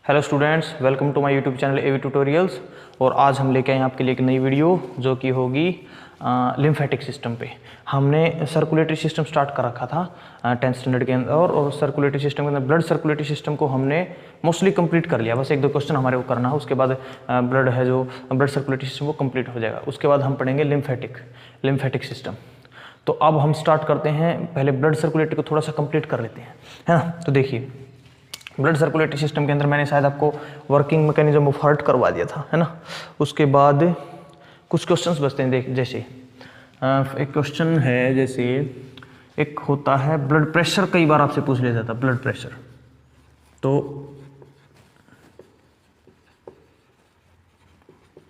Hello students, welcome to my YouTube channel AV tutorials. और आज हम लेके आए हैं आपके लिए एक नई वीडियो जो कि होगी लिम्फेटिक सिस्टम पे। हमने सर्कुलेटरी सिस्टम स्टार्ट कर रखा था 10th स्टैंडर्ड के अंदर, और सर्कुलेटरी सिस्टम के अंदर ब्लड सर्कुलेटरी सिस्टम को हमने मोस्टली कंप्लीट कर लिया। बस एक दो क्वेश्चन हमारे को करना है, उसके बाद ब्लड है जो ब्लड सर्कुलेटरी सिस्टम वो कंप्लीट हो जाएगा। उसके बाद हम पढ़ेंगे लिम्फेटिक सिस्टम। तो अब हम स्टार्ट करते हैं, पहले ब्लड सर्कुलेटरी को थोड़ा सा कंप्लीट कर लेते हैं, है ना। तो देखिए, ब्लड सर्कुलेटरी सिस्टम के अंदर मैंने शायद आपको वर्किंग मैकेनिज्म ऑफ हार्ट करवा दिया था, है ना। उसके बाद कुछ क्वेश्चंस बचते हैं, देख जैसे एक क्वेश्चन है, जैसे एक होता है ब्लड प्रेशर। कई बार आपसे पूछ लिया जाता है ब्लड प्रेशर। तो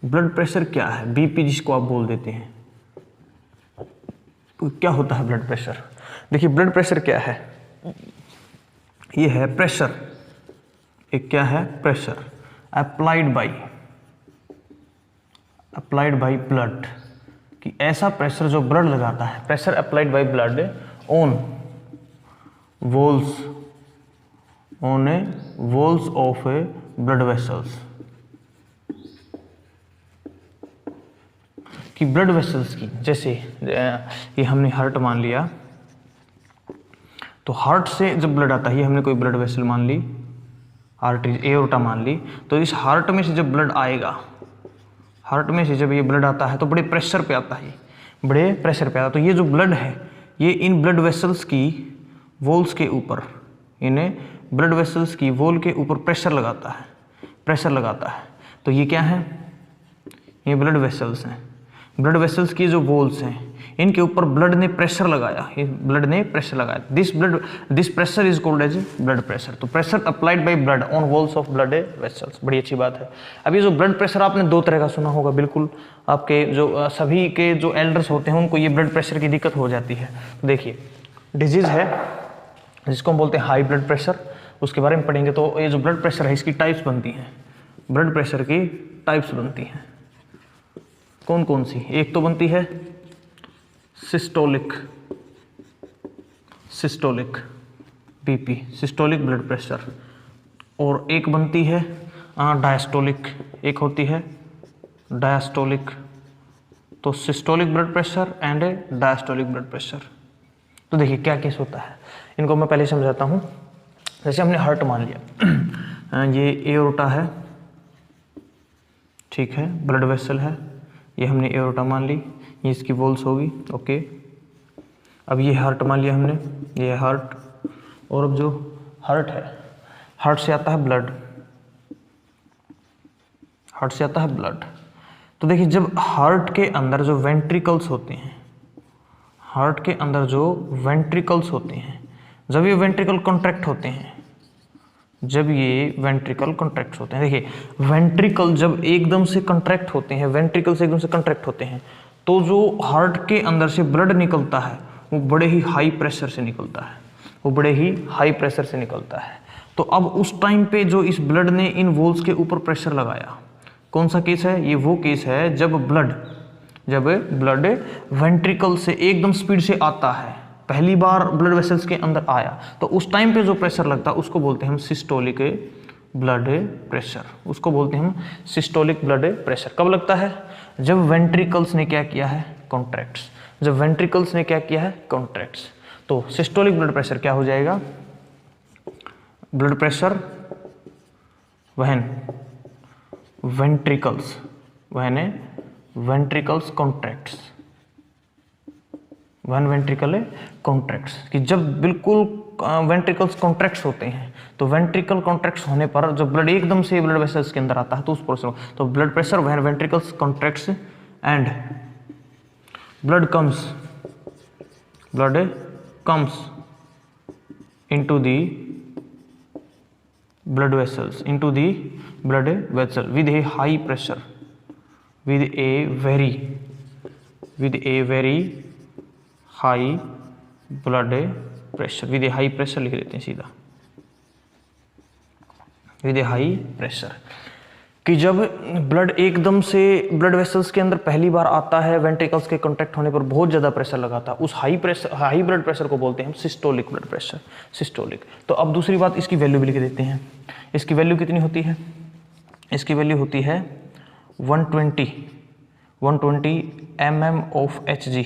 ब्लड प्रेशर क्या है, बीपी जिसको आप बोल देते हैं, तो क्या होता है ब्लड प्रेशर। देखिए, ब्लड प्रेशर क्या है, ये है प्रेशर। एक क्या है, प्रेशर अप्लाइड बाय ब्लड, कि ऐसा प्रेशर जो ब्लड लगाता है, pressure applied by blood on walls of A blood vessels, कि ब्लड वेसल्स की, जैसे ये हमने हार्ट मान लिया, तो हार्ट से जब ब्लड आता है, ये हमने कोई ब्लड वेसल मान ली, आर्टरीज एओर्टा मान ली, तो इस हार्ट में से जब ब्लड आएगा, हार्ट में से जब ये ब्लड आता है तो बड़े प्रेशर पे आता है, बड़े प्रेशर पे आता है। तो ये जो ब्लड है, ये इन ब्लड वेसल्स की वॉल्स के ऊपर, इन्हें ब्लड वेसल्स की वॉल के ऊपर प्रेशर लगाता है। तो ये क्या है, ये ब्लड वेसल्स हैं। ब्लड वेसल्स की जो वॉल्स हैं, इनके ऊपर ब्लड ने प्रेशर लगाया, this pressure is called as blood pressure. तो pressure applied by blood on walls of blood vessels, बड़ी अच्छी बात है। अब ये जो ब्लड प्रेशर आपने दो तरह का सुना होगा, बिल्कुल आपके जो सभी के जो एल्डर्स होते हैं उनको ये ब्लड प्रेशर की दिक्कत हो जाती है। तो देखिए, डिजीज है जिसको हम बोलते हैं हाई ब्लड प्रेशर, उसके बारे में पढ़ेंगे। तो ये जो ब्लड प्रेशर है, इसकी टाइप्स बनती हैं, ब्लड प्रेशर की टाइप्स बनती हैं। कौन कौन सी, एक तो बनती है systolic BP, systolic blood pressure, और एक बनती है डायस्टोलिक, एक होती है डायस्टोलिक। तो systolic blood pressure and diastolic blood pressure. तो देखिए क्या केस होता है, इनको मैं पहले समझाता हूँ। जैसे हमने हार्ट मान लिया, ये एओर्टा है, ठीक है, ब्लड वेसल है, ये हमने एओर्टा मान ली, ये इसकी वॉल्स होगी, ओके। अब ये हार्ट मान लिया हमने, ये हार्ट, और अब जो हार्ट है, हार्ट से आता है ब्लड, तो देखिए, जब हार्ट के अंदर जो वेंट्रिकल्स होते हैं, जब ये वेंट्रिकल कॉन्ट्रैक्ट होते हैं, देखिए वेंट्रिकल जब एकदम से कॉन्ट्रैक्ट होते हैं, तो जो हार्ट के अंदर से ब्लड निकलता है वो बड़े ही हाई प्रेशर से निकलता है। तो अब उस टाइम पे जो इस ब्लड ने इन वॉल्स के ऊपर प्रेशर लगाया, कौन सा केस है, ये वो केस है जब ब्लड वेंट्रिकल से एकदम स्पीड से आता है, पहली बार ब्लड वेसल्स के अंदर आया, तो उस टाइम पे जो प्रेशर लगता है उसको बोलते हैं हम सिस्टोलिक ब्लड प्रेशर। कब लगता है, जब वेंट्रिकल्स ने क्या किया है, कॉन्ट्रैक्ट्स। तो सिस्टोलिक ब्लड प्रेशर क्या हो जाएगा, blood pressure when ventricles contracts, कि जब बिल्कुल वेंट्रिकल्स कॉन्ट्रैक्ट्स होते हैं, तो वेंट्रिकल कॉन्ट्रैक्ट्स होने पर जब ब्लड एकदम से ब्लड वेसल्स के अंदर आता है तो उस प्रोसेस, तो blood pressure when ventricles contracts and blood comes into the blood vessels with a high pressure, with a very high blood pressure, with a high pressure लिख देते हैं सीधा, with a high pressure। कि जब blood एकदम से blood vessels के अंदर पहली बार आता है, वेंट्रिकल्स के कांटेक्ट होने पर बहुत ज़्यादा प्रेशर लगाता है, उस हाई ब्लड प्रेशर को बोलते हैं हम सिस्टोलिक ब्लड प्रेशर, सिस्टोलिक। तो अब दूसरी बात, इसकी वैल्यू भी लिख देते हैं। इसकी वैल्यू कितनी होती है? इसकी वैल्यू होती है 120 mm of Hg,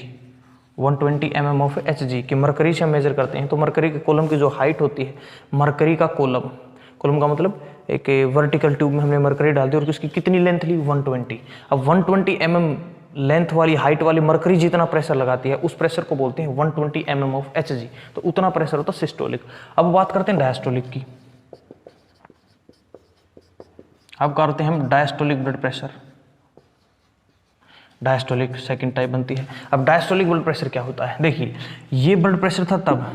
120 mm of Hg कि मरकरी से हम मेजर करते हैं। तो मरकरी के कॉलम की जो हाइट होती है, मरकरी का कॉलम का मतलब एक वर्टिकल ट्यूब में हमने मरकरी डाल दी और उसकी कितनी लेंथ ली? 120। अब 120 mm लेंथ वाली, हाइट वाली मरकरी जितना प्रेशर लगाती है, उस प्रेशर को बोलते हैं 120 mm ऑफ Hg। तो उतना प्रेशर होता है सिस्टोलिक। अब बात करते हैं डायस्टोलिक की। अब करते हैं हम diastolic blood pressure. Diastolic second type बनती है। अब डायस्टोलिक ब्लड प्रेशर क्या होता है? देखिए, ये ब्लड प्रेशर था तब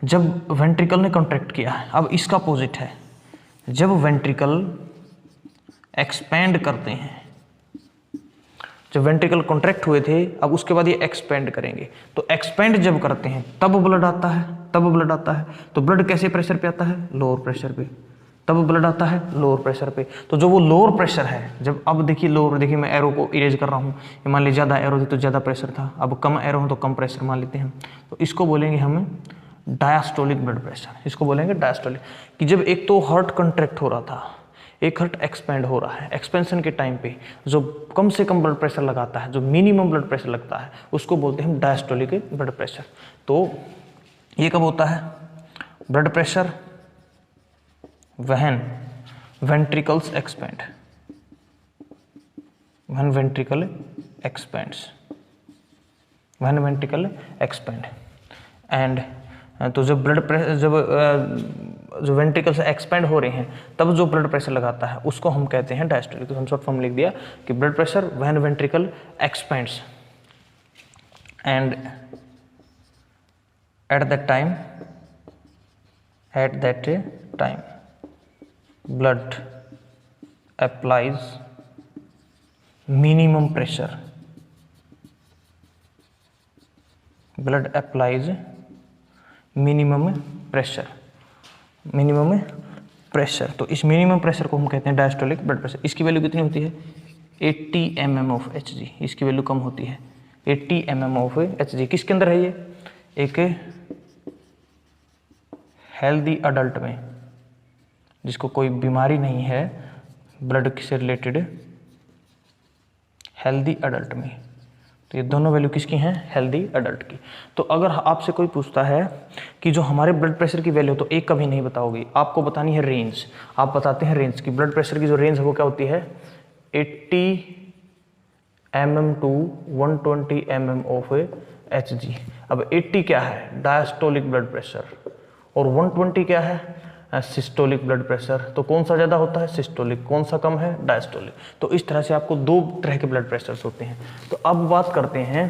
जब वेंट्रिकल ने कॉन्ट्रैक्ट किया है। अब इसका अपोजिट है, जब वेंट्रिकल एक्सपेंड करते हैं। जब वेंट्रिकल कॉन्ट्रैक्ट हुए थे, अब उसके बाद ये एक्सपेंड करेंगे। तो एक्सपेंड जब करते हैं तब ब्लड आता है, तो ब्लड कैसे प्रेशर पे आता है? लोअर प्रेशर पे। तब ब्लड आता है लोअर प्रेशर पे। तो जो वो लोअर प्रेशर है, जब अब देखिए लोअर, देखिए मैं एरो को इरेज कर रहा हूँ, मान लीजिए ज़्यादा एरो थी तो ज़्यादा प्रेशर था, अब कम एरो हो तो कम प्रेशर मान लेते हैं। तो इसको बोलेंगे हम डायस्टोलिक ब्लड प्रेशर। इसको बोलेंगे डायस्टोलिक, कि जब एक तो हार्ट कंट्रैक्ट हो रहा था, एक हार्ट एक्सपेंड हो रहा है, एक्सपेंशन के टाइम पे जो कम से कम ब्लड प्रेशर लगाता है, जो मिनिमम ब्लड प्रेशर लगता है, उसको बोलते हैं हम डायस्टोलिक ब्लड प्रेशर। तो ये कब होता है? Blood pressure when ventricles expand, when ventricle expands and तो जब ब्लड प्रेशर, जब जो वेंट्रिकल्स एक्सपेंड हो रहे हैं तब जो ब्लड प्रेशर लगाता है उसको हम कहते हैं डायस्टोलिक। तो हम शॉर्ट फॉर्म लिख दिया कि blood pressure when ventricle expends and at that time blood applies minimum pressure, minimum pressure। तो इस मिनिमम प्रेशर को हम कहते हैं डायस्टोलिक ब्लड प्रेशर। इसकी वैल्यू कितनी होती है? 80 mm ऑफ Hg। इसकी वैल्यू कम होती है, 80 mm ऑफ Hg। किसके अंदर है ये? एक हेल्दी अडल्ट में, जिसको कोई बीमारी नहीं है ब्लड से रिलेटेड, हेल्दी अडल्ट में। तो ये दोनों वैल्यू किसकी हैं? हेल्दी अडल्ट की। तो अगर आपसे कोई पूछता है कि जो हमारे ब्लड प्रेशर की वैल्यू, तो एक कभी नहीं बताओगे, आपको बतानी है रेंज। आप बताते हैं रेंज की, ब्लड प्रेशर की जो रेंज है वो क्या होती है? 80 mm to 120 mm of Hg। अब 80 क्या है? डायस्टोलिक ब्लड प्रेशर, और 120 क्या है? Systolic blood pressure. तो कौन सा ज़्यादा होता है? सिस्टोलिक। कौन सा कम है? डायस्टोलिक। तो इस तरह से आपको दो तरह के ब्लड प्रेशर्स होते हैं। तो अब बात करते हैं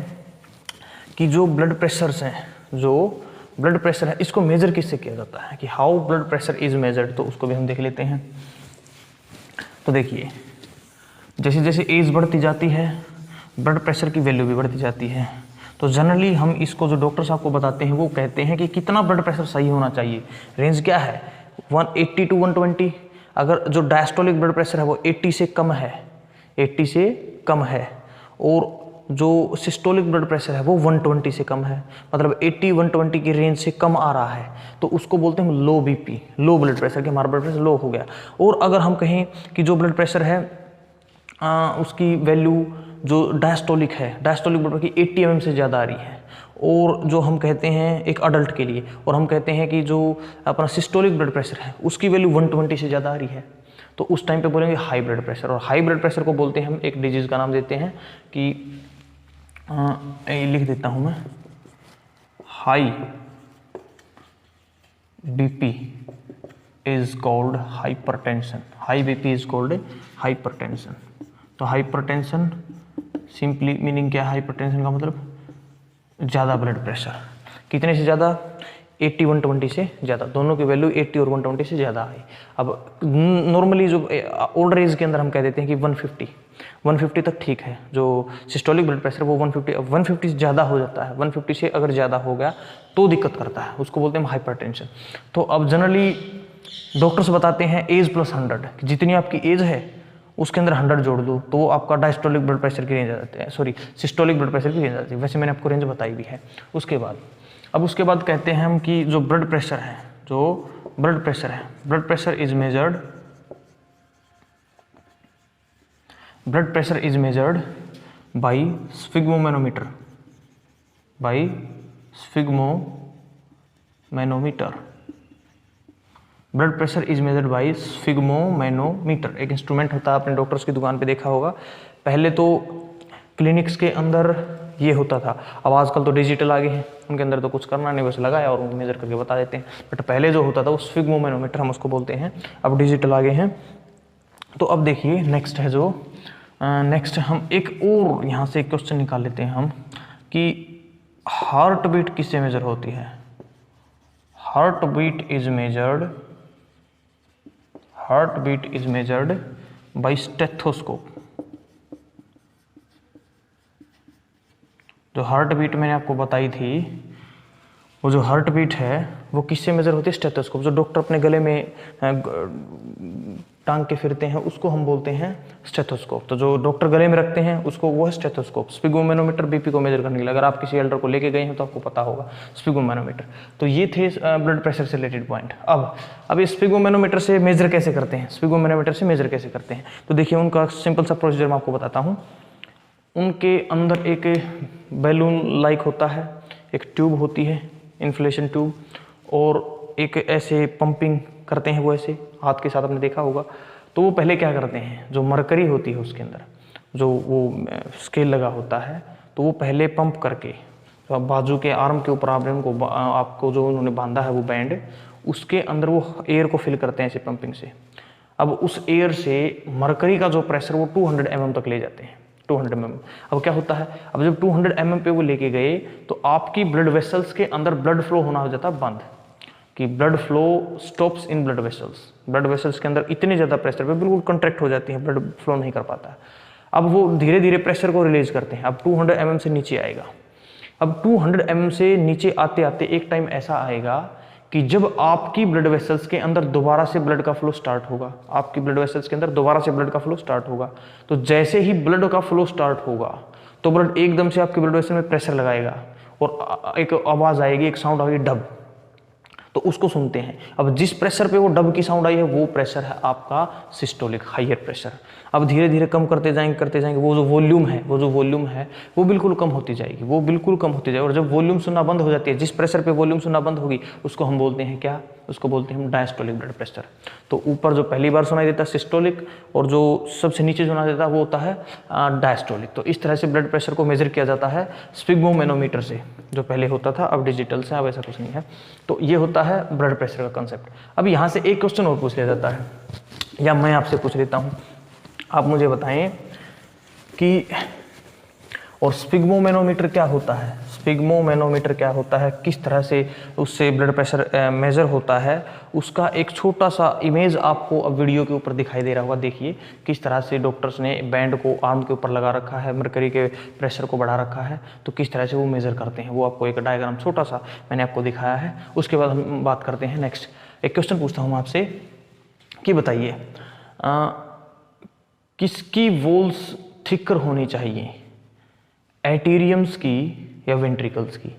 कि जो ब्लड प्रेशर्स हैं, जो ब्लड प्रेशर है, इसको मेजर किससे किया जाता है, कि how blood pressure is measured. तो उसको भी हम देख लेते हैं। तो देखिए, जैसे जैसे एज बढ़ती जाती है ब्लड प्रेशर की वैल्यू भी बढ़ती जाती है। तो जनरली हम इसको, जो डॉक्टर्स आपको बताते हैं, वो कहते हैं कि कितना ब्लड प्रेशर सही होना चाहिए। रेंज क्या है? 180 टू 120। अगर जो डायस्टोलिक ब्लड प्रेशर है वो 80 से कम है, 80 से कम है, और जो सिस्टोलिक ब्लड प्रेशर है वो 120 से कम है, मतलब 80-120 की रेंज से कम आ रहा है, तो उसको बोलते हैं लो बीपी, लो ब्लड प्रेशर, कि हमारा ब्लड प्रेशर लो हो गया। और अगर हम कहें कि जो ब्लड प्रेशर है उसकी वैल्यू जो डायस्टोलिक है, डायस्टोलिक ब्लड प्रेशर की 80 mm से ज़्यादा आ रही है, और जो हम कहते हैं एक अडल्ट के लिए, और हम कहते हैं कि जो अपना सिस्टोलिक ब्लड प्रेशर है उसकी वैल्यू 120 से ज़्यादा आ रही है, तो उस टाइम पे बोलेंगे हाई ब्लड प्रेशर। और हाई ब्लड प्रेशर को बोलते हैं हम, एक डिजीज़ का नाम देते हैं कि लिख देता हूँ मैं, high BP is called hypertension. High BP is called hypertension. तो हाइपरटेंशन सिंपली मीनिंग क्या है? हाइपरटेंशन का मतलब ज़्यादा ब्लड प्रेशर। कितने से ज़्यादा? 80-120 से ज़्यादा। दोनों की वैल्यू 80 और 120 से ज़्यादा आई। अब नॉर्मली जो ओल्डर एज के अंदर हम कह देते हैं कि 150 तक ठीक है। जो सिस्टोलिक ब्लड प्रेशर वो 150 से ज़्यादा हो जाता है, 150 से अगर ज़्यादा हो गया तो दिक्कत करता है, उसको बोलते हैं हाइपरटेंशन। तो अब जनरली डॉक्टर्स बताते हैं एज +100, जितनी आपकी एज है उसके अंदर 100 जोड़ दो तो वो आपका डायस्टोलिक ब्लड प्रेशर की रेंज आ जाती है, सॉरी सिस्टोलिक ब्लड प्रेशर की रेंज आ जाती है। वैसे मैंने आपको रेंज बताई भी है। उसके बाद कहते हैं हम कि जो ब्लड प्रेशर है, blood pressure is measured by sphygmomanometer, blood pressure is measured by sphygmomanometer. एक इंस्ट्रूमेंट होता है, आपने डॉक्टर्स की दुकान पे देखा होगा। पहले तो क्लिनिक्स के अंदर ये होता था, अब आजकल तो डिजिटल आ गए हैं, उनके अंदर तो कुछ करना नहीं, बस लगाया और मेजर करके बता देते हैं। बट पहले जो होता था वो स्फिग्मोमैनोमीटर हम उसको बोलते हैं, अब डिजिटल आ गए हैं। तो अब देखिए नेक्स्ट है जो नेक्स्ट हम एक और यहाँ से एक क्वेश्चन निकाल लेते हैं हम कि हार्ट बीट किससे मेजर होती है। Heart beat is measured by stethoscope. जो हार्ट बीट मैंने आपको बताई थी, वो जो हार्ट बीट है वो किससे मेजर होती है, स्टेथोस्कोप। जो डॉक्टर अपने गले में टांग के फिरते हैं उसको हम बोलते हैं स्टेथोस्कोप। तो जो डॉक्टर गले में रखते हैं उसको वो है स्टेथोस्कोप। स्फिग्मोमैनोमीटर बीपी को मेजर करने के लिए, अगर आप किसी एल्डर को लेके गए हैं तो आपको पता होगा स्फिग्मोमैनोमीटर। तो ये थे ब्लड प्रेशर से रिलेटेड पॉइंट। अब इस स्फिग्मोमैनोमीटर से मेजर कैसे करते हैं, तो देखिए उनका सिंपल सा प्रोसीजर मैं आपको बताता हूँ। उनके अंदर एक बैलून लाइक होता है, एक ट्यूब होती है इन्फ्लेशन ट्यूब, और एक ऐसे पंपिंग करते हैं वो ऐसे हाथ के साथ, आपने देखा होगा। तो वो पहले क्या करते हैं, जो मरकरी होती है उसके अंदर जो वो स्केल लगा होता है, तो वो पहले पंप करके तो बाजू के आर्म के ऊपर आपको जो उन्होंने बांधा है वो बैंड, उसके अंदर वो एयर को फिल करते हैं ऐसे पंपिंग से। अब उस एयर से मरकरी का जो प्रेशर वो 200 mm तक ले जाते हैं, 200 mm। अब क्या होता है, अब जब 200 mm पे वो लेके गए तो आपकी ब्लड वेसल्स के अंदर ब्लड फ्लो होना हो जाता है बंद, कि ब्लड फ्लो स्टॉप्स इन ब्लड वेसल्स के अंदर इतने ज़्यादा प्रेशर पे बिल्कुल कंट्रैक्ट हो जाती है, ब्लड फ्लो नहीं कर पाता है। अब वो धीरे धीरे प्रेशर को रिलीज करते हैं। अब 200 mm से नीचे आएगा। अब 200 mm से नीचे आते आते एक टाइम ऐसा आएगा कि जब आपकी ब्लड वेसल्स के अंदर दोबारा से ब्लड का फ्लो स्टार्ट होगा, तो जैसे ही ब्लड का फ्लो स्टार्ट होगा तो ब्लड एकदम से आपके ब्लड वेसल में प्रेशर लगाएगा और एक आवाज़ आएगी, एक साउंड आएगी डब, तो उसको सुनते हैं। अब जिस प्रेशर पे वो डब की साउंड आई है वो प्रेशर है आपका सिस्टोलिक, हायर प्रेशर। अब धीरे धीरे कम करते जाएंगे, वो जो वॉल्यूम है वो बिल्कुल कम होती जाएगी, और जब वॉल्यूम सुनना बंद हो जाती है, जिस प्रेशर पे वॉल्यूम सुनना बंद होगी उसको हम बोलते हैं क्या, उसको बोलते हैं हम डायस्टोलिक ब्लड प्रेशर। तो ऊपर जो पहली बार सुनाई देता है सिस्टोलिक, और जो सबसे नीचे सुनाई देता है वो होता है डायस्टोलिक। तो इस तरह से ब्लड प्रेशर को मेजर किया जाता है स्फिग्मोमैनोमीटर से, जो पहले होता था, अब डिजिटल से, अब ऐसा कुछ नहीं है। तो ये होता है ब्लड प्रेशर का कंसेप्ट। अब यहाँ से एक क्वेश्चन और पूछ लिया जाता है, या मैं आपसे पूछ लेता हूँ, आप मुझे बताएं कि और स्फिग्मोमैनोमीटर क्या होता है, किस तरह से उससे ब्लड प्रेशर मेजर होता है, उसका एक छोटा सा इमेज आपको अब वीडियो के ऊपर दिखाई दे रहा होगा। देखिए किस तरह से डॉक्टर्स ने बैंड को आर्म के ऊपर लगा रखा है, मरकरी के प्रेशर को बढ़ा रखा है, तो किस तरह से वो मेजर करते हैं, वो आपको एक डायग्राम छोटा सा मैंने आपको दिखाया है। उसके बाद हम बात करते हैं नेक्स्ट। एक क्वेश्चन पूछता हूँ आपसे कि बताइए किसकी वॉल्स थिकर होनी चाहिए, एटीरियम्स की या वेंट्रिकल्स की।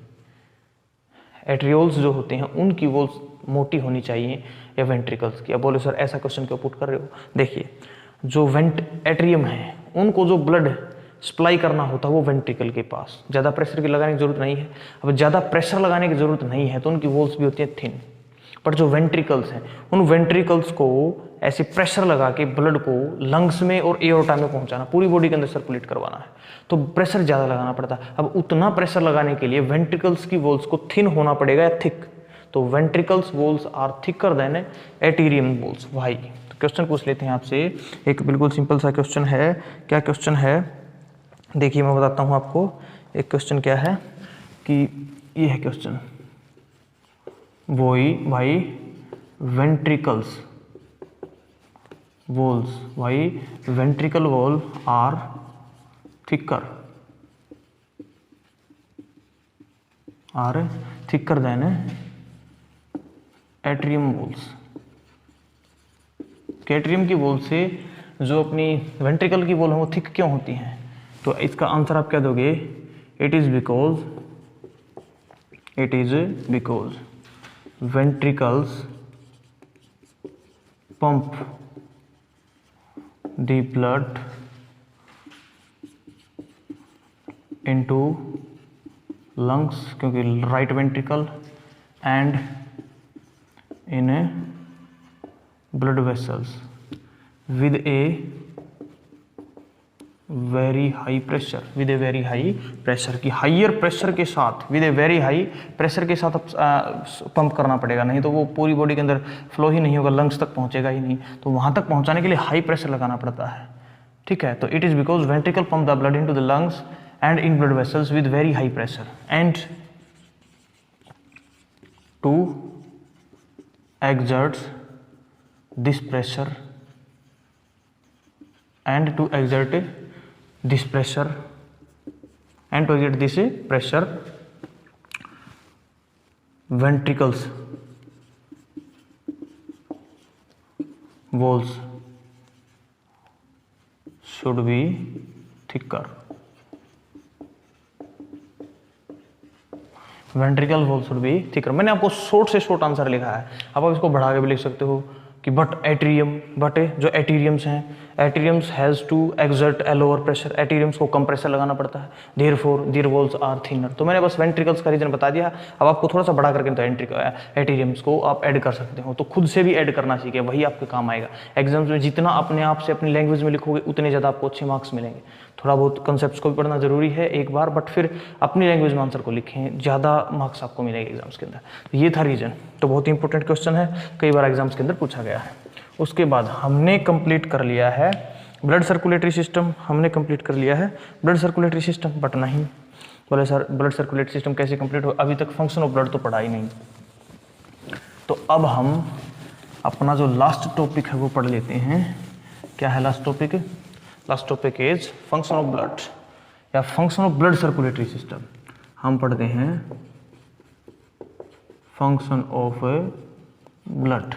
एट्रियोल्स जो होते हैं उनकी वॉल्स मोटी होनी चाहिए या वेंट्रिकल्स की। अब बोले सर ऐसा क्वेश्चन क्यों पुट कर रहे हो, देखिए जो एट्रियम है उनको जो ब्लड सप्लाई करना होता है वो वेंट्रिकल के पास, ज़्यादा प्रेशर की लगाने की जरूरत नहीं है। अब ज़्यादा प्रेशर लगाने की जरूरत नहीं है तो उनकी वॉल्स भी होती है थिन। पर जो वेंट्रिकल्स हैं उन वेंट्रिकल्स को ऐसे प्रेशर लगा के ब्लड को लंग्स में और एओर्टा में पहुंचाना, पूरी बॉडी के अंदर सर्कुलेट करवाना है, तो प्रेशर ज़्यादा लगाना पड़ता है। अब उतना प्रेशर लगाने के लिए वेंट्रिकल्स की वॉल्स को थिन होना पड़ेगा या थिक, तो ventricles walls are thicker than atrium walls. Why? तो क्वेश्चन पूछ लेते हैं आपसे, एक बिल्कुल सिंपल सा क्वेश्चन है। क्या क्वेश्चन है, देखिए मैं बताता हूँ आपको। एक क्वेश्चन क्या है कि ये है question, why ventricles walls, why ventricle wall are thicker than atrium walls. Atrium की वॉल से जो अपनी वेंट्रिकल की वॉल है वो थिक क्यों होती हैं? तो इसका आंसर आप क्या दोगे? It is because ventricles pump the blood into lungs, क्योंकि right ventricle and in blood vessels with a very high pressure, with a very high pressure, की हाइयर प्रेशर के साथ, with a very high pressure के साथ pump करना पड़ेगा, नहीं तो वो पूरी बॉडी के अंदर फ्लो ही नहीं होगा, लंग्स तक पहुंचेगा ही नहीं। तो वहां तक पहुंचाने के लिए हाई प्रेशर लगाना पड़ता है, ठीक है। तो it is because ventricle pump the blood into the lungs and in blood vessels with very high pressure, and to exert this pressure ventricles walls should be thicker, ventricle wall should be thicker. मैंने आपको short से short answer लिखा है, आप इसको बढ़ा के भी लिख सकते हो कि बट जो एटीरियम्स हैं, atriums has to exert a lower pressure, atriums को कम प्रेशर लगाना पड़ता है, therefore their walls are thinner. तो मैंने बस वेंट्रिकल्स का रीजन बता दिया। अब आपको थोड़ा सा बड़ा करके तो एटीरियम्स को आप ऐड कर सकते हो, तो खुद से भी ऐड करना सीखे, वही आपके काम आएगा। एग्जाम्स में जितना अपने आप से अपनी लैंग्वेज में लिखोगे उतने ज़्यादा आपको अच्छे मार्क्स मिलेंगे। थोड़ा बहुत कंसेप्ट्स को भी पढ़ना जरूरी है एक बार, बट फिर अपनी लैंग्वेज में आंसर को लिखें, ज़्यादा मार्क्स आपको मिलेंगे एग्जाम्स के अंदर। तो ये था रीजन, तो बहुत ही इंपॉर्टेंट क्वेश्चन है, कई बार एग्जाम्स के अंदर पूछा गया है। उसके बाद हमने कंप्लीट कर लिया है ब्लड सर्कुलेटरी सिस्टम, हमने कंप्लीट कर लिया है ब्लड सर्कुलेटरी सिस्टम, बट नहीं बोले सर ब्लड सर्कुलेटरी सिस्टम कैसे कंप्लीट हो, अभी तक फंक्शन ऑफ ब्लड तो पढ़ा ही नहीं। तो अब हम अपना जो लास्ट टॉपिक है वो पढ़ लेते हैं। क्या है last topic? Last topic is function of blood या function of blood circulatory system. हम पढ़ते हैं फंक्शन ऑफ ब्लड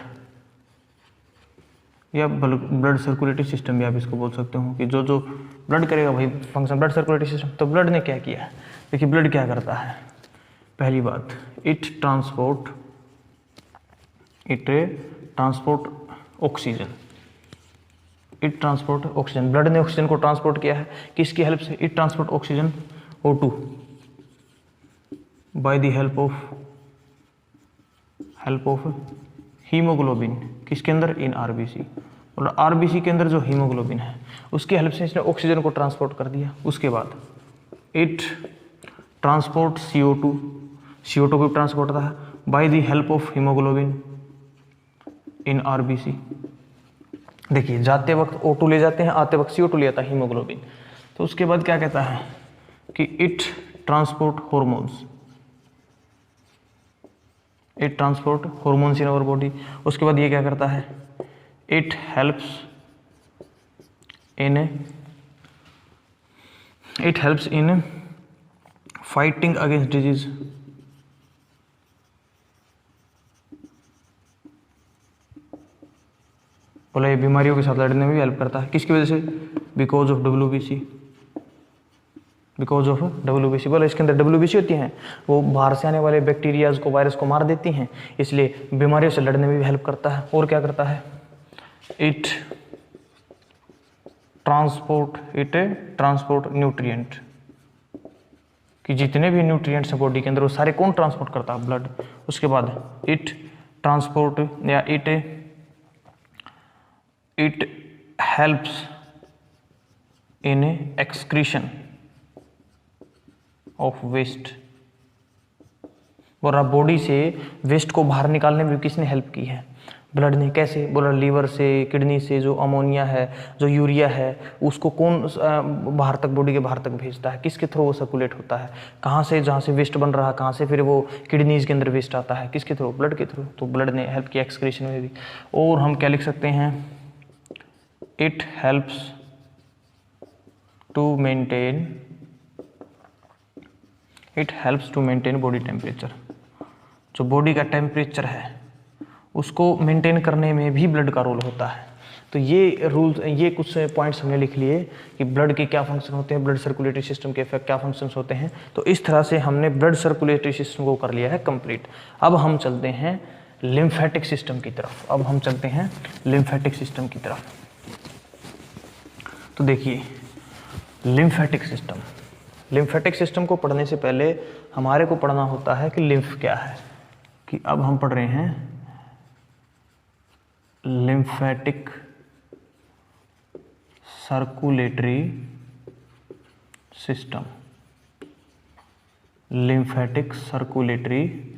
या ब्लड सर्कुलेटरी सिस्टम भी आप इसको बोल सकते हो, कि जो ब्लड करेगा वही फंक्शन ब्लड सर्कुलेटरी सिस्टम। तो ब्लड ने क्या किया है, देखिए ब्लड क्या करता है। पहली बात, it transport oxygen, it transport oxygen. Blood ने ऑक्सीजन को ट्रांसपोर्ट किया है, किसकी हेल्प से? It transport oxygen O2 by the help of haemoglobin, किसके अंदर? In RBC. और आरबीसी के अंदर जो हीमोग्लोबिन है उसकी हेल्प से इसने ऑक्सीजन को ट्रांसपोर्ट कर दिया। उसके बाद इट ट्रांसपोर्ट CO2 को ट्रांसपोर्ट होता है by the help of haemoglobin in RBC. देखिए जाते वक्त O2 ले जाते हैं, आते वक्त CO2 ले आता है हीमोग्लोबिन। तो उसके बाद क्या कहता है कि it transport hormones in our body. उसके बाद ये क्या करता है? It helps in fighting against disease. बोला ये बीमारियों के साथ लड़ने में भी हेल्प करता है, किसकी वजह से? Because of WBC। बोला इसके अंदर WBC होती हैं, वो बाहर से आने वाले बैक्टीरियाज को, वायरस को मार देती हैं, इसलिए बीमारियों से लड़ने में भी हेल्प करता है। और क्या करता है? इट ट्रांसपोर्ट न्यूट्रिएंट, कि जितने भी न्यूट्रिएंट्स हैं बॉडी के अंदर वो सारे कौन ट्रांसपोर्ट करता है? ब्लड। उसके बाद इट ट्रांसपोर्ट या it helps in excretion of waste. और बॉडी से वेस्ट को बाहर निकालने में किसने हेल्प की है? ब्लड ने। कैसे? बोला लीवर से, किडनी से जो अमोनिया है, जो यूरिया है, उसको कौन बाहर तक, बॉडी के बाहर तक भेजता है? किसके थ्रू वो सर्कुलेट होता है? कहाँ से? जहाँ से वेस्ट बन रहा है, कहाँ से फिर वो किडनीज के अंदर वेस्ट आता है? किसके थ्रू? ब्लड के थ्रू। तो ब्लड ने हेल्प किया एक्सक्रीशन में भी। और हम क्या लिख सकते हैं? It helps to maintain body temperature. जो बॉडी का टेम्परेचर है उसको मेंटेन करने में भी ब्लड का रोल होता है। तो ये रूल्स, ये कुछ पॉइंट्स हमने लिख लिए कि ब्लड के क्या फंक्शन होते हैं, ब्लड सर्कुलेटरी सिस्टम के इफेक्ट क्या फंक्शंस होते हैं। तो इस तरह से हमने ब्लड सर्कुलेटरी सिस्टम को कर लिया है कंप्लीट। अब हम चलते हैं लिम्फेटिक सिस्टम की तरफ। अब हम चलते हैं लिम्फेटिक सिस्टम की तरफ। तो देखिए लिम्फेटिक सिस्टम, लिम्फेटिक सिस्टम को पढ़ने से पहले हमारे को पढ़ना होता है कि लिम्फ क्या है। कि अब हम पढ़ रहे हैं lymphatic circulatory system, lymphatic circulatory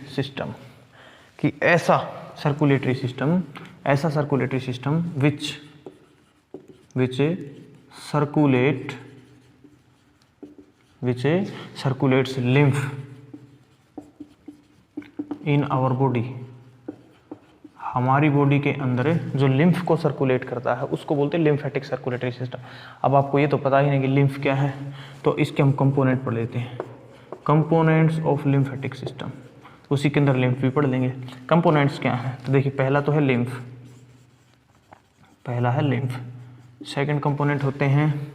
system कि ऐसा circulatory system which circulates lymph in our body। हमारी बॉडी के अंदर जो लिम्फ को सर्कुलेट करता है उसको बोलते हैं लिम्फेटिक सर्कुलेटरी सिस्टम। अब आपको ये तो पता ही नहीं कि लिम्फ क्या है, तो इसके हम कंपोनेंट पढ़ लेते हैं, कंपोनेंट्स ऑफ लिम्फेटिक सिस्टम। उसी के अंदर लिम्फ भी पढ़ लेंगे। कंपोनेंट्स क्या हैं, तो देखिए पहला तो है लिम्फ, पहला है लिम्फ। सेकंड कंपोनेंट होते हैं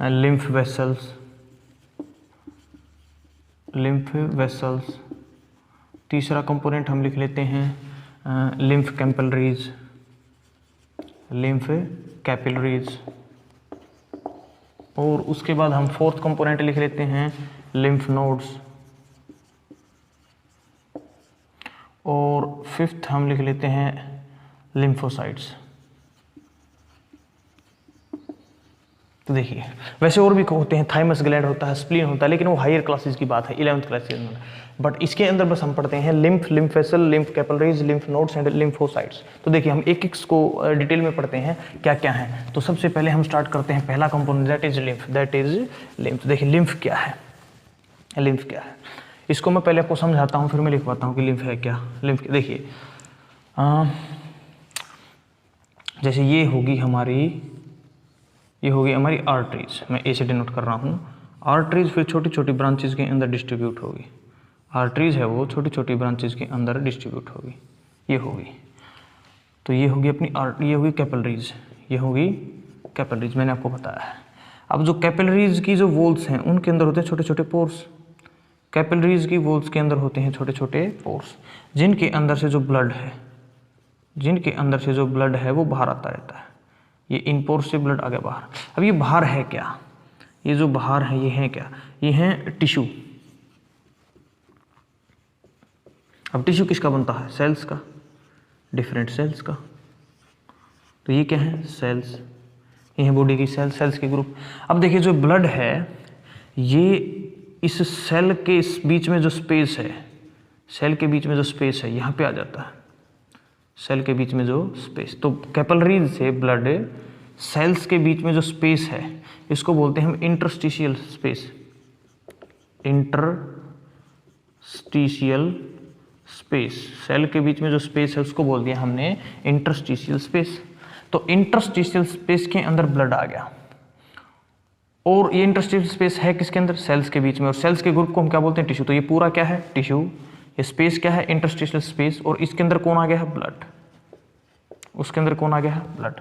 लिम्फ वेसल्स। तीसरा कंपोनेंट हम लिख लेते हैं लिम्फ कैपिलरीज। और उसके बाद हम फोर्थ कंपोनेंट लिख लेते हैं लिम्फ नोड्स। और फिफ्थ हम लिख लेते हैं लिम्फोसाइट्स। तो देखिए वैसे और भी होते हैं, थाइमस ग्लैंड होता है, स्प्लीन होता है, लेकिन वो हायर क्लासेस की बात है, 11th क्लासेस में। बट इसके अंदर बस हम पढ़ते हैं lymph vessel, lymph capillaries, lymph nodes and lymphocytes. तो देखिए हम एक को डिटेल में पढ़ते हैं क्या क्या है। तो सबसे पहले हम स्टार्ट करते हैं पहला कंपोनेंट, दैट इज लिम्फ। देखिए लिम्फ क्या है, इसको मैं पहले आपको समझाता हूँ, फिर मैं लिखवाता हूँ कि लिम्फ है क्या। लिम्फ देखिए जैसे ये होगी हमारी आर्टरीज, मैं ए से डिनोट कर रहा हूँ। आर्टरीज फिर छोटी छोटी ब्रांचेस के अंदर डिस्ट्रीब्यूट होगी। आर्टरीज है वो छोटी छोटी ब्रांचेस के अंदर डिस्ट्रीब्यूट होगी, ये होगी। तो ये होगी अपनी ये होगी कैपिलरीज, मैंने आपको बताया है। अब जो कैपिलरीज की जो वॉल्स हैं उनके अंदर होते हैं छोटे छोटे पोर्स। कैपिलरीज की वॉल्स के अंदर होते हैं छोटे छोटे पोर्स, जिनके अंदर से जो ब्लड है वो बाहर आता रहता है। ये इन पोर्स से ब्लड आ गया बाहर। अब ये बाहर है क्या, ये जो बाहर है ये है क्या, ये है टिश्यू। अब टिश्यू किसका बनता है, सेल्स का, डिफरेंट सेल्स का। तो ये क्या है, सेल्स, ये है बॉडी की सेल्स के ग्रुप। अब देखिए जो ब्लड है ये इस सेल के बीच में जो स्पेस है, यहाँ पे आ जाता है, सेल के बीच में जो स्पेस। तो कैपिलरीज से ब्लड सेल्स के बीच में जो स्पेस है इसको बोलते हैं हम इंटरस्टिशियल स्पेस। सेल के बीच में जो स्पेस है उसको बोल दिया हमने इंटरस्टिशियल स्पेस। तो इंटरस्टिशियल स्पेस के अंदर ब्लड आ गया, और ये इंटरस्टिशियल स्पेस है किसके अंदर, सेल्स के बीच में। और सेल्स के ग्रुप को हम क्या बोलते हैं, टिश्यू। तो ये पूरा क्या है, टिश्यू। ये स्पेस क्या है, इंटरस्टिशियल स्पेस। और इसके अंदर कौन आ गया है, ब्लड। उसके अंदर कौन आ गया है, ब्लड।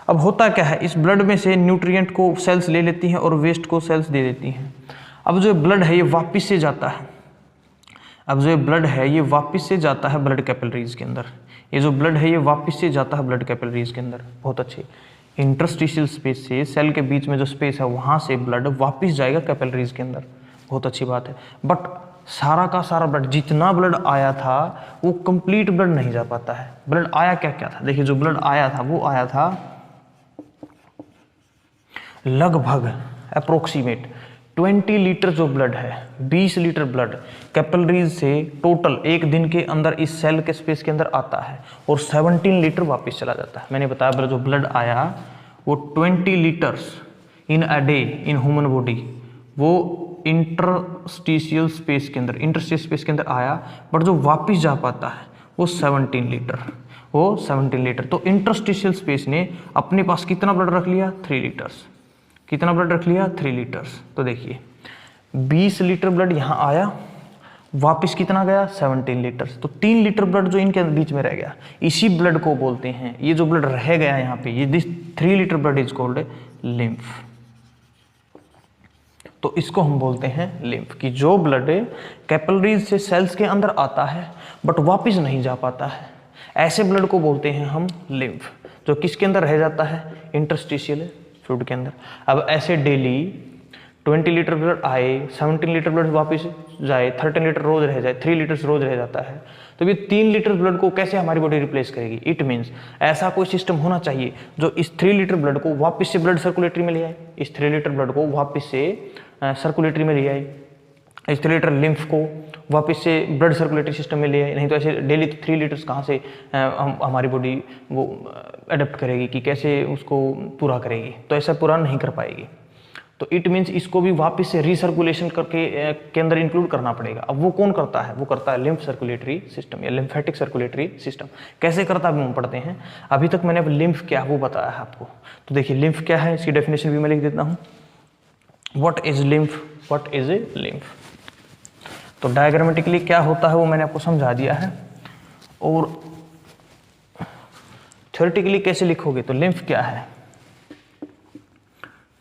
अब होता क्या है, इस ब्लड में से न्यूट्रिएंट को सेल्स ले लेती हैं और वेस्ट को सेल्स दे देती हैं। अब जो ब्लड है ये वापस से जाता है, ब्लड कैपिलरीज के अंदर। ये जो ब्लड है ये वापस से जाता है ब्लड कैपिलरीज के अंदर। बहुत अच्छे, इंटरस्टिशियल स्पेस से सेल के बीच में जो स्पेस है वहां से ब्लड वापस जाएगा कैपिलरीज के अंदर। बहुत अच्छी बात है। बट सारा का सारा ब्लड, जितना ब्लड आया था वो कंप्लीट ब्लड नहीं जा पाता है। ब्लड आया क्या क्या था, देखिए जो ब्लड आया था वो आया था लगभग अप्रोक्सीमेट 20 लीटर जो ब्लड है, 20 लीटर ब्लड कैपिलरीज से टोटल एक दिन के अंदर इस सेल के स्पेस के अंदर आता है, और 17 लीटर वापस चला जाता है। मैंने बताया जो ब्लड आया वो 20 litres in a day in human body, वो इंटरस्टिशियल स्पेस के अंदर आया, बट जो वापस जा पाता है वो 17 लीटर। तो इंटरस्टिशियल स्पेस ने अपने पास कितना ब्लड रख लिया, 3 लीटर्स। कितना ब्लड रख लिया, 3 लीटर्स। तो देखिए 20 लीटर ब्लड यहाँ आया, वापस कितना गया 17 लीटर। तो 3 लीटर ब्लड जो इनके बीच में रह गया, इसी ब्लड को बोलते हैं, ये जो ब्लड रह गया यहाँ पे, ये this 3 litre blood is called lymph. तो इसको हम बोलते हैं लिम्फ, कि जो ब्लड कैपिलरीज से सेल्स के अंदर आता है बट वापस नहीं जा पाता है, ऐसे ब्लड को बोलते हैं हम लिम्फ, जो किसके अंदर रह जाता है, इंटरस्टिशियल फ्लूइड के अंदर। अब ऐसे डेली 20 लीटर ब्लड आए, 17 लीटर ब्लड वापस जाए, 13 लीटर रोज रह जाए, 3 लीटर रोज रह जाता है, तो ये 3 लीटर ब्लड को कैसे हमारी बॉडी रिप्लेस करेगी? इट मीन्स ऐसा कोई सिस्टम होना चाहिए जो इस 3 लीटर ब्लड को वापस से ब्लड सर्कुलेटरी में ले आए, इस 3 लीटर ब्लड को वापस से सर्कुलेटरी में ले आए, इस 3 लीटर लिम्फ को वापस से ब्लड सर्कुलेटरी सिस्टम में ले आए। नहीं तो ऐसे डेली 3 लीटर्स कहाँ से हमारी बॉडी वो अडेप्ट करेगी, कि कैसे उसको पूरा करेगी? तो ऐसा पूरा नहीं कर पाएगी। तो इट मीन्स इसको भी वापस से रिसर्कुलेशन करके के अंदर इंक्लूड करना पड़ेगा। अब वो कौन करता है? वो करता है लिम्फ सर्कुलेटरी सिस्टम या लिम्फेटिक सर्कुलेटरी सिस्टम। कैसे करता है हम पढ़ते हैं। अभी तक मैंने अब लिम्फ क्या है वो बताया है आपको। तो देखिए लिम्फ क्या है, इसकी डेफिनेशन भी मैं लिख देता हूँ। What is lymph? What is a lymph? तो डायग्रामेटिकली क्या होता है वो मैंने आपको समझा दिया है। और थ्योरेटिकली कैसे लिखोगे? तो लिम्फ क्या है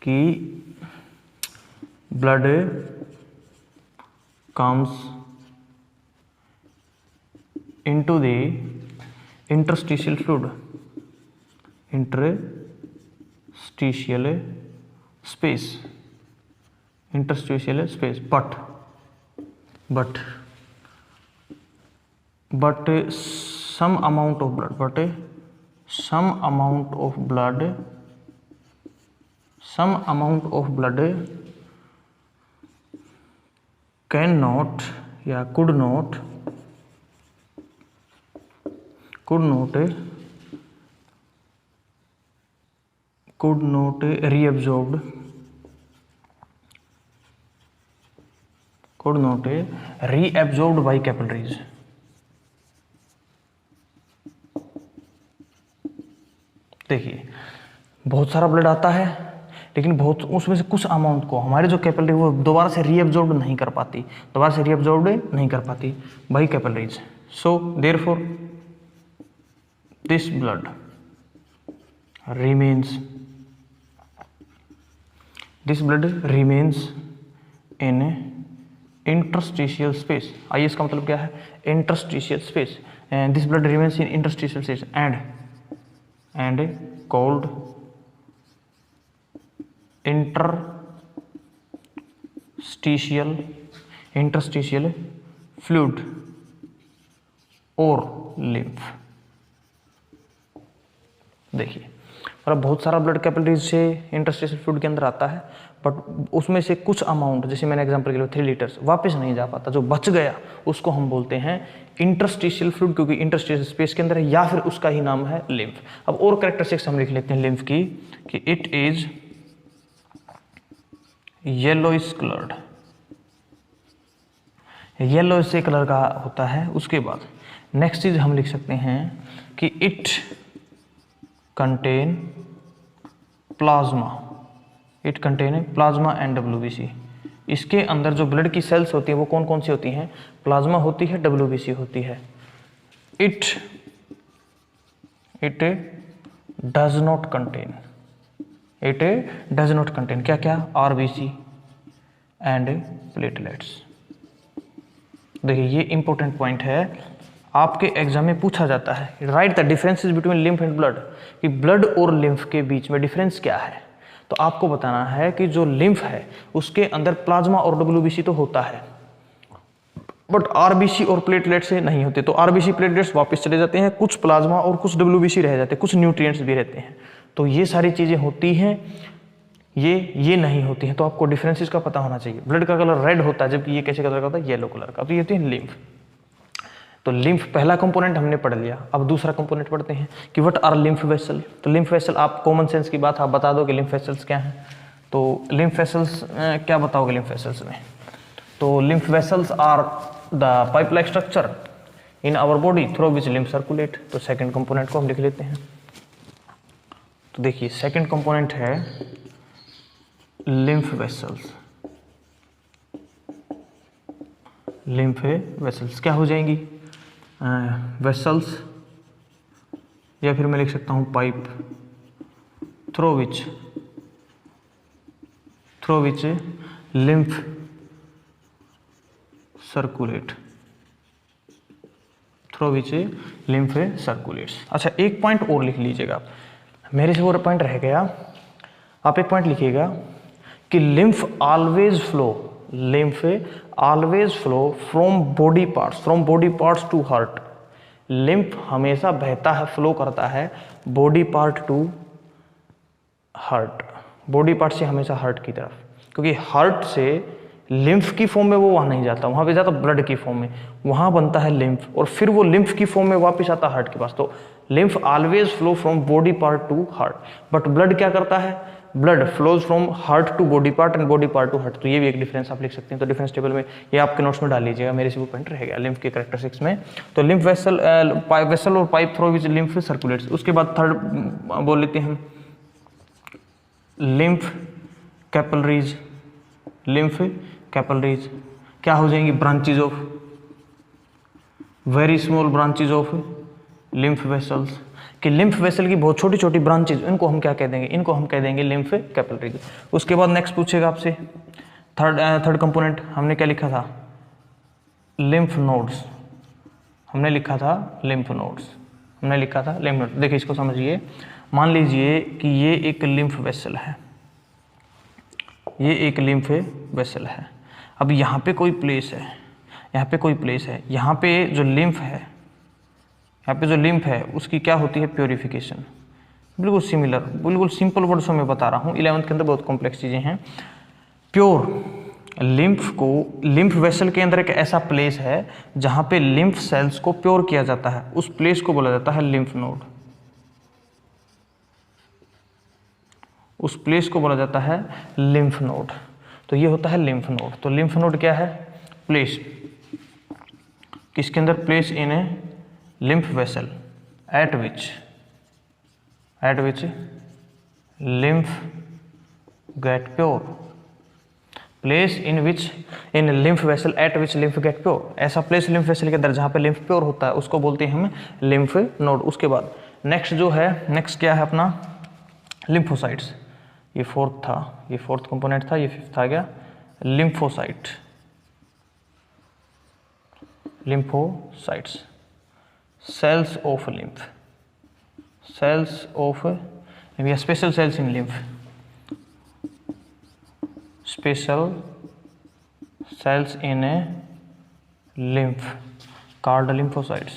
कि blood comes into the interstitial fluid, interstitial space, but some amount of blood cannot या could not reabsorbed by capillaries। देखिए बहुत सारा ब्लड आता है, लेकिन बहुत उसमें से कुछ अमाउंट को हमारे जो कैपिलरी वो दोबारा से रीअब्जॉर्ब नहीं कर पाती, by capillaries. So therefore this blood remains in interstitial space. आइए इसका मतलब क्या है? Interstitial space. This blood remains in interstitial space and called interstitial fluid और lymph। देखिए मतलब बहुत सारा ब्लड कैपिलरीज से इंटरस्टिशियल फ्लूइड के अंदर आता है, बट उसमें से कुछ अमाउंट, जैसे मैंने एग्जांपल के लिए 3 लीटर्स वापस नहीं जा पाता, जो बच गया उसको हम बोलते हैं इंटरस्टिशियल फ्लूइड, क्योंकि इंटरस्टिशियल स्पेस के अंदर है, या फिर उसका ही नाम है लिम्फ। अब और कैरेक्टरिस्टिक्स हम लिख लेते हैं लिम्फ की, कि it is yellowish coloured, yellow से कलर का होता है। उसके बाद नेक्स्ट चीज हम लिख सकते हैं कि it contain plasma and WBC। इसके अंदर जो ब्लड की सेल्स होती है वो कौन कौन सी होती हैं? प्लाज्मा होती है, WBC होती है। इट डज नॉट कंटेन क्या क्या? RBC and platelets. देखिए ये इंपॉर्टेंट पॉइंट है, आपके एग्जाम में पूछा जाता है, right the differences between lymph and blood, कि ब्लड और लिम्फ के बीच में डिफरेंस क्या है। तो आपको बताना है कि जो लिम्फ है उसके अंदर प्लाज्मा और WBC तो होता है, बट RBC और प्लेटलेट से नहीं होते। तो RBC प्लेटलेट्स वापस चले जाते हैं, कुछ प्लाज्मा और कुछ WBC रह जाते हैं, कुछ न्यूट्रिएंट्स भी रहते हैं। तो ये सारी चीजें होती हैं, ये नहीं होती हैं। तो आपको डिफरेंसेस का पता होना चाहिए। ब्लड का कलर रेड होता है, जबकि ये कैसे कलर का होता है? येलो कलर का। तो ये होती है लिम्फ। तो लिम्फ पहला कंपोनेंट हमने पढ़ लिया। अब दूसरा कंपोनेंट पढ़ते हैं कि व्हाट आर लिम्फ वेसल। तो लिम्फ वेसल, आप कॉमन सेंस की बात आप बता दो कि लिम्फ वेसल्स क्या हैं। तो लिम्फ वेसल्स क्या बताओगे लिम्फ वेसल्स में? तो lymph vessels are the pipe like structure in our body through which lymph circulate. तो सेकंड कंपोनेंट को हम लिख लेते हैं। तो देखिए सेकंड कंपोनेंट है लिम्फ वेसल्स। लिम्फ वेसल्स क्या हो जाएंगी, वेसल्स, या फिर मैं लिख सकता हूँ pipe through which lymph circulate, through which lymph circulates. अच्छा, एक पॉइंट और लिख लीजिएगा, मेरे से और पॉइंट रह गया, आप एक पॉइंट लिखिएगा कि lymph always flow from body parts to heart. Lymph हमेशा बहता है, फ्लो करता है body part to heart, body part से हमेशा हार्ट की तरफ, क्योंकि हार्ट से लिम्फ की फॉर्म में वो वहाँ नहीं जाता, वहाँ पे जाता ब्लड की फॉर्म में, वहाँ बनता है लिम्फ, और फिर वो लिम्फ की फॉर्म में वापस आता हार्ट के पास। तो lymph always flow from body part to heart, but blood क्या करता है, blood flows from heart to body part and body part to heart. तो ये भी एक डिफरेंस आप लिख सकते हैं। तो डिफरेंस टेबल में ये आपके नोट्स में डाल लीजिएगा, मेरे से वो पॉइंट रहेगा लिम्फ के कैरेक्टरिस्टिक्स में। तो लिम्फ वेसल और pipe through which lymph circulates. उसके बाद थर्ड बोल लेते हैं हम, लिम्फ कैपिलरीज क्या हो जाएंगी, branches of, very small branches of lymph vessels, कि लिम्फ वेसल की बहुत छोटी छोटी ब्रांचेज, इनको हम क्या कह देंगे, इनको हम कह देंगे लिम्फ कैपिलरीज। उसके बाद नेक्स्ट पूछेगा आपसे थर्ड कंपोनेंट, हमने क्या लिखा था, लिम्फ नोड्स, हमने लिखा था लिम्फ नोड्स। देखिए इसको समझिए, मान लीजिए कि ये एक लिम्फ वेसल है, अब यहाँ पे कोई प्लेस है, यहाँ पे जो लिम्फ है उसकी क्या होती है, प्योरिफिकेशन। बिल्कुल सिमिलर, बिल्कुल सिंपल वर्ड्सों में बता रहा हूँ, 11th के अंदर बहुत कॉम्प्लेक्स चीज़ें हैं। प्योर लिम्फ वेसल के अंदर एक ऐसा प्लेस है जहाँ पे लिम्फ सेल्स को प्योर किया जाता है, उस प्लेस को बोला जाता है लिम्फ नोड, तो ये होता है लिम्फ नोड। तो लिम्फ नोड क्या है, प्लेस, किसके अंदर, place in A lymph vessel eight which lymph get pure, place in lymph vessel eight which lymph get pure, ऐसा प्लेस लिम्फ वेसल के अंदर जहाँ पे लिम्फ प्योर होता है उसको बोलते हैं हम लिम्फ नोड। उसके बाद नेक्स्ट क्या है अपना, लिम्फोसाइट्स, ये फोर्थ कंपोनेंट था, ये फिफ्थ आ गया, lymphocytes, cells of lymph, special cells in lymph, called lymphocytes.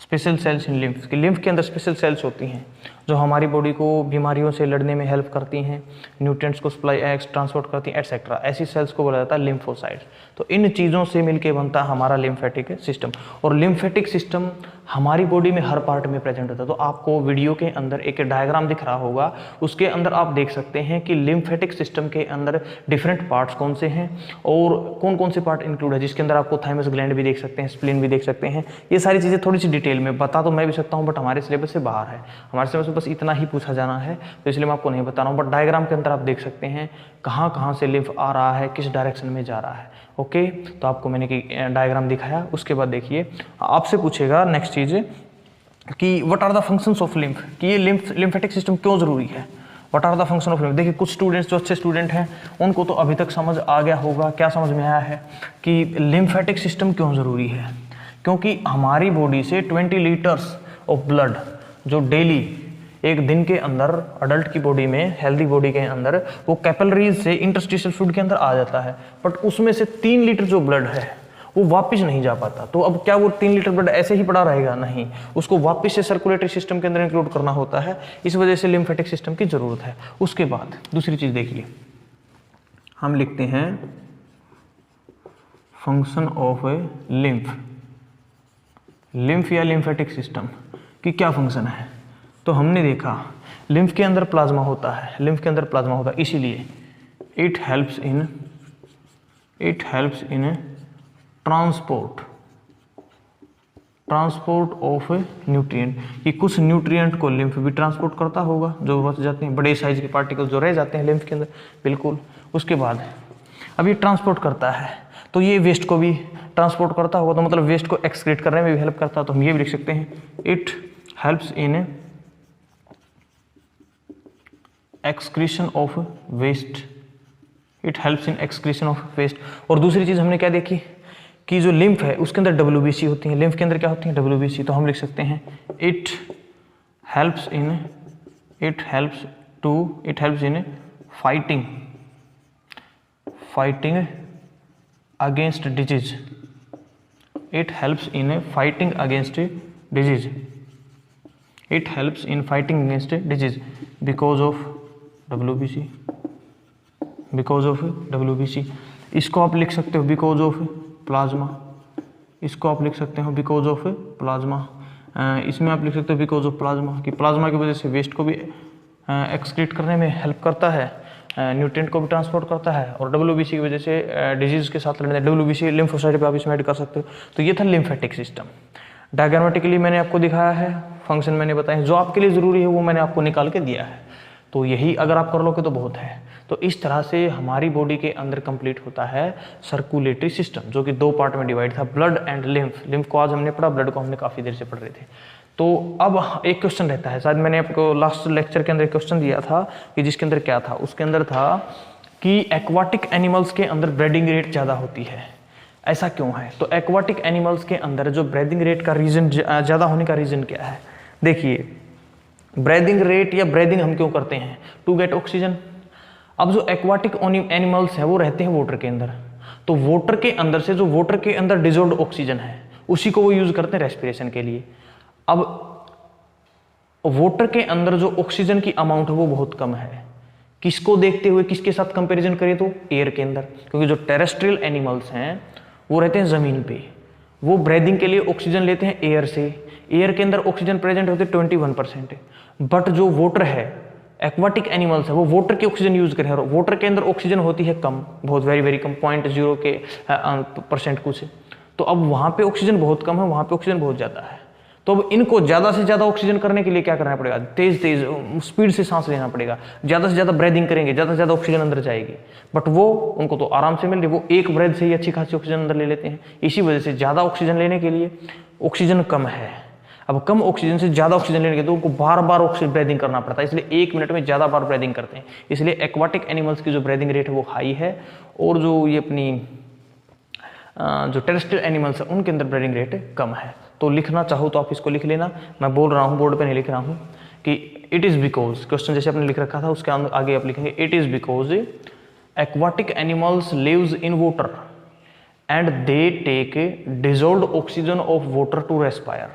Special cells in lymph, कि लिम्फ के अंदर स्पेशल सेल्स होती हैं जो हमारी बॉडी को बीमारियों से लड़ने में हेल्प करती हैं, न्यूट्रिएंट्स को सप्लाई ट्रांसपोर्ट करती हैं एटसेट्रा, ऐसी सेल्स को बोला जाता है लिम्फोसाइट्स। तो इन चीज़ों से मिलके बनता है हमारा लिम्फेटिक सिस्टम, और लिम्फेटिक सिस्टम हमारी बॉडी में हर पार्ट में प्रेजेंट होता है। तो आपको वीडियो के अंदर एक डायग्राम दिख रहा होगा, उसके अंदर आप देख सकते हैं कि लिम्फेटिक सिस्टम के अंदर डिफरेंट पार्ट्स कौन से हैं और कौन कौन से पार्ट इंक्लूड है, जिसके अंदर आपको थाइमस ग्लैंड भी देख सकते हैं, स्प्लीन भी देख सकते हैं। ये सारी चीज़ें थोड़ी सी डिटेल में बता तो मैं भी सकता हूँ, बट हमारे सिलेबस से बाहर है, हमारे सिलेबस में बस इतना ही पूछा जाना है, तो इसलिए मैं आपको नहीं बता रहा हूँ। बट डायग्राम के अंदर आप देख सकते हैं कहाँ कहाँ से लिम्फ आ रहा है, किस डायरेक्शन में जा रहा है। ओके, तो आपको मैंने डायग्राम दिखाया। उसके बाद देखिए आपसे पूछेगा नेक्स्ट चीज़ कि what are the functions of lymph, कि ये लिम्फेटिक सिस्टम क्यों जरूरी है, what are the function of lymph. देखिए कुछ स्टूडेंट्स जो अच्छे स्टूडेंट हैं उनको तो अभी तक समझ आ गया होगा, क्या समझ में आया है कि लिम्फेटिक सिस्टम क्यों ज़रूरी है, क्योंकि हमारी बॉडी से 20 लीटर्स ऑफ ब्लड जो डेली एक दिन के अंदर अडल्ट की बॉडी में, हेल्दी बॉडी के अंदर, वो कैपिलरीज से इंटरस्टिशियल फ्लूइड के अंदर आ जाता है, बट उसमें से 3 लीटर जो ब्लड है वो वापस नहीं जा पाता। तो अब क्या वो 3 लीटर ब्लड ऐसे ही पड़ा रहेगा, नहीं, उसको वापस से सर्कुलेटरी सिस्टम के अंदर इंक्लूड करना होता है, इस वजह से लिम्फेटिक सिस्टम की जरूरत है। उसके बाद दूसरी चीज देखिए, हम लिखते हैं फंक्शन ऑफ ए लिम्फ या लिम्फेटिक सिस्टम की क्या फंक्शन है। तो हमने देखा लिम्फ के अंदर प्लाज्मा होता है, इसीलिए it helps in transport of nutrient, कि कुछ न्यूट्रिएंट को लिम्फ भी ट्रांसपोर्ट करता होगा जो बच जाते हैं, बड़े साइज के पार्टिकल जो रह जाते हैं लिम्फ के अंदर, बिल्कुल। उसके बाद अब ये ट्रांसपोर्ट करता है, तो तो ये वेस्ट को भी ट्रांसपोर्ट करता होगा, तो मतलब वेस्ट को एक्सक्रीट करने में भी हेल्प करता है। तो हम ये भी लिख सकते हैं it helps in excretion of waste, it helps in excretion of waste. और दूसरी चीज़ हमने क्या देखी कि जो लिम्फ है उसके अंदर WBC होती है, लिम्फ के अंदर क्या होती है WBC, तो हम लिख सकते हैं it helps in fighting against disease, it helps in fighting against disease, it helps in fighting against disease because of WBC। इसको आप लिख सकते हो बिकॉज ऑफ प्लाज्मा, इसको आप लिख सकते हो बिकॉज ऑफ प्लाज्मा, इसमें आप लिख सकते हो बिकॉज ऑफ प्लाज्मा, कि प्लाज्मा की वजह से वेस्ट को भी एक्सक्रीट करने में हेल्प करता है, न्यूट्रिएंट को भी ट्रांसपोर्ट करता है, और WBC की वजह से डिजीज के साथ लड़ने, WBC लिम्फोसाइट पे आप इसमें ऐड कर सकते हो। तो ये था लिम्फेटिक सिस्टम। डायग्रामेटिकली मैंने आपको दिखाया है, फंक्शन मैंने बताया, जो आपके लिए ज़रूरी है वो मैंने आपको निकाल के दिया है। तो यही अगर आप कर लोगे तो बहुत है। तो इस तरह से हमारी बॉडी के अंदर कंप्लीट होता है सर्कुलेटरी सिस्टम, जो कि 2 पार्ट में डिवाइड था, ब्लड एंड लिम्फ। लिम्फ को आज हमने पढ़ा, ब्लड को हमने काफ़ी देर से पढ़ रहे थे। तो अब एक क्वेश्चन रहता है, शायद मैंने आपको लास्ट लेक्चर के अंदर एक क्वेश्चन दिया था कि जिसके अंदर क्या था, उसके अंदर था कि एक्वाटिक एनिमल्स के अंदर ब्रीडिंग रेट ज़्यादा होती है, ऐसा क्यों है? तो एक्वाटिक एनिमल्स के अंदर जो ब्रीदिंग रेट का रीज़न ज़्यादा होने का रीज़न क्या है? देखिए, ब्रीदिंग रेट या ब्रीदिंग हम क्यों करते हैं? To get oxygen. अब जो एक्वाटिक एनिमल्स हैं वो रहते हैं वाटर के अंदर, तो वाटर के अंदर से जो वाटर के अंदर डिजोल्व्ड ऑक्सीजन है उसी को वो यूज करते हैं रेस्पिरेशन के लिए। अब वाटर के अंदर जो ऑक्सीजन की अमाउंट है वो बहुत कम है, किसको देखते हुए, किसके साथ कंपैरिजन करें तो एयर के अंदर, क्योंकि जो टेरेस्ट्रियल एनिमल्स हैं वो रहते हैं ज़मीन पे, वो ब्रीदिंग के लिए ऑक्सीजन लेते हैं एयर से, एयर के अंदर ऑक्सीजन प्रेजेंट होते 21%, बट जो वाटर है, एक्वाटिक एनिमल्स है, वो वाटर की ऑक्सीजन यूज करें, और वाटर के अंदर ऑक्सीजन होती है कम, बहुत वेरी वेरी कम, 0.0 के % कुछ। तो अब वहाँ पे ऑक्सीजन बहुत कम है, वहाँ पे ऑक्सीजन बहुत ज़्यादा है। तो अब इनको ज़्यादा से ज़्यादा ऑक्सीजन करने के लिए क्या करना पड़ेगा? तेज तेज स्पीड से सांस लेना पड़ेगा, ज़्यादा से ज़्यादा ब्रीदिंग करेंगे, ज़्यादा से ज़्यादा ऑक्सीजन अंदर जाएगी, बट वो उनको तो आराम से मिल रही, वो एक ब्रेथ से ही अच्छी खासी ऑक्सीजन अंदर ले लेते हैं। इसी वजह से ज़्यादा ऑक्सीजन लेने के लिए ऑक्सीजन कम है। अब कम ऑक्सीजन से ज़्यादा ऑक्सीजन लेने के तो उनको बार बार ऑक्सीजन ब्रीदिंग करना पड़ता है, इसलिए 1 मिनट में ज़्यादा बार ब्रीदिंग करते हैं। इसलिए एक्वाटिक एनिमल्स की जो ब्रीदिंग रेट है वो हाई है, और जो ये अपनी जो टेरेस्ट्रियल एनिमल्स है उनके अंदर ब्रीदिंग रेट कम है। तो लिखना चाहो तो आप इसको लिख लेना, मैं बोल रहा हूँ, बोर्ड पे नहीं लिख रहा हूँ, कि इट इज़ बिकॉज, क्वेश्चन जैसे आपने लिख रखा था उसके आगे आप लिखेंगे it is because aquatic animals lives in water and they take dissolved oxygen of water to respire,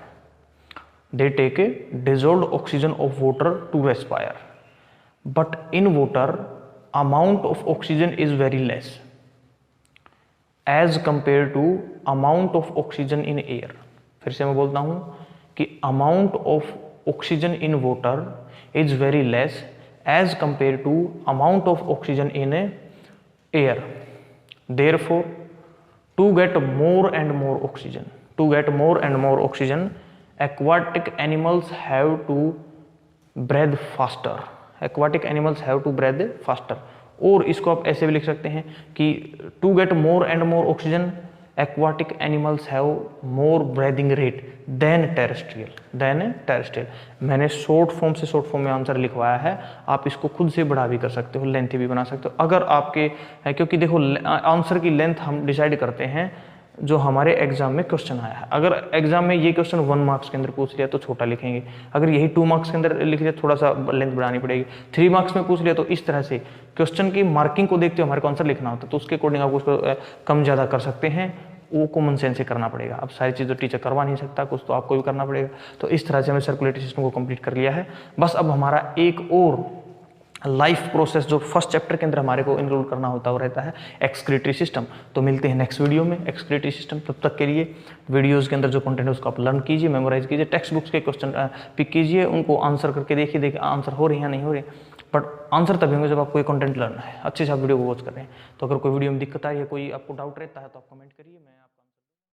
they take a dissolved oxygen of water to respire, but in water amount of oxygen is very less as compared to amount of oxygen in air। फिर से मैं बोलता हूं कि amount of oxygen in water is very less as compared to amount of oxygen in air, therefore to get more and more oxygen aquatic animals have to breathe faster, aquatic animals have to breathe faster। और इसको आप ऐसे भी लिख सकते हैं कि to get more and more oxygen aquatic animals have more breathing rate than terrestrial। मैंने शॉर्ट फॉर्म से शॉर्ट फॉर्म में आंसर लिखवाया है, आप इसको खुद से बड़ा भी कर सकते हो, लेंथी भी बना सकते हो अगर आपके, क्योंकि देखो आंसर की लेंथ हम डिसाइड करते हैं जो हमारे एग्जाम में क्वेश्चन आया है। अगर एग्जाम में ये क्वेश्चन 1 मार्क्स के अंदर पूछ लिया तो छोटा लिखेंगे, अगर यही 2 मार्क्स के अंदर लिख लिया थोड़ा सा लेंथ बढ़ानी पड़ेगी, 3 मार्क्स में पूछ लिया तो इस तरह से क्वेश्चन की मार्किंग को देखते हुए हमारे को आंसर लिखना होता है, तो उसके अकॉर्डिंग आप उसको कम ज़्यादा कर सकते हैं, वो कॉमन सेंस से करना पड़ेगा। अब सारी चीज़ तो टीचर करवा नहीं सकता, कुछ तो आपको भी करना पड़ेगा। तो इस तरह से हमने सर्कुलेटरी सिस्टम को कंप्लीट कर लिया है। बस अब हमारा एक और लाइफ प्रोसेस जो फर्स्ट चैप्टर के अंदर हमारे को इंक्लूड करना होता है वो रहता है एक्सक्रीटरी सिस्टम। तो मिलते हैं नेक्स्ट वीडियो में एक्सक्रीटरी सिस्टम। तब तक के लिए वीडियोस के अंदर जो कंटेंट है उसको आप लर्न कीजिए, मेमोराइज कीजिए, टेक्स्ट बुक्स के क्वेश्चन पिक कीजिए, उनको आंसर करके देखिए आंसर हो रहे हैं या नहीं हो रहे, बट आंसर तभी होंगे जब आपको ये कंटेंट लर्न है, अच्छे से आप वीडियो को वॉच कर रहे हैं। तो अगर कोई वीडियो में दिक्कत आई है, कोई आपको डाउट रहता है तो आप कमेंट करिए। मैं